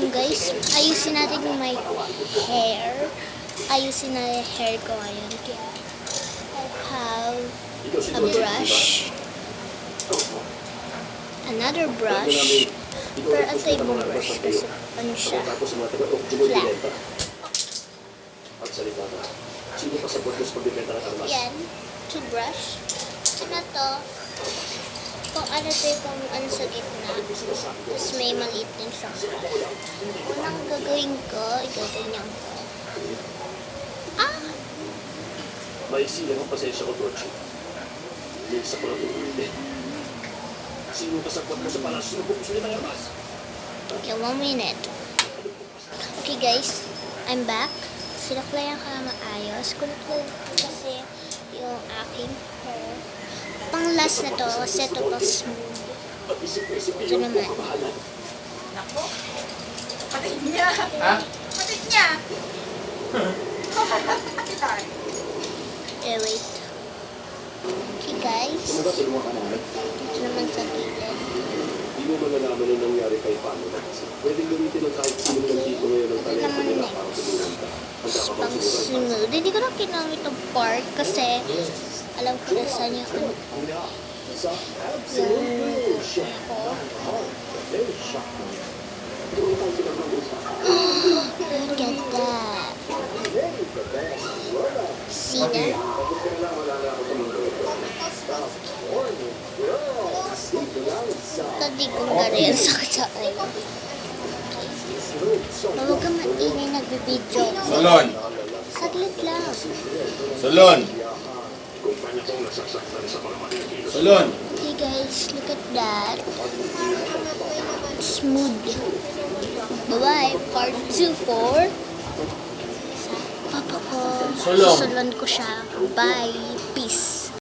Guys, ayusin natin yung my hair. Ayusin na yung hair ko ngayon. Kaya, I have a brush. Another brush. Pero ito yung brush kasi ano siya? Flat. Yan. Toothbrush. Ito na to. Kung ano to kung ano sa gitna. Tapos may maliit din siya. Unang gagawin ko, igaganyan ko. Maiksi lang ang pasensya ko, Torchi. Minsan ko lang ulit. Sino kasagwat mo sa palasyo ng bukos ulit ng armas? Okay, 1 minute. Okay guys, I'm back. Sinaklayan ka na maayos. Control kasi yung aking hair. Pang last na to, kasi ito pa smooth. Ito naman. Nako. Patik niya. Ha? Patik niya. Patik. Wait. Okay guys. Ano ba tulungan ka namin? Ito naman sa gilid. Hindi mo malalaman ang nangyari kay Pano na kasi. Pwedeng gamitin ng kahit sino ng dito ngayon ng talento nila para tulungan ka. Pang smooth. Hindi ko na kinamit ang part kasi alam ko na saan yung ano. Look at that. See that? Tadi kong gari ang sakit sa ulo. Huwag ka maingay nagbibidyo. Solon! Saglit lang. Solon! Solon! Okay guys, look at that. Smooth. Bye-bye. Part 2 for sa papa ko. Solong. Susulon ko siya. Bye. Peace.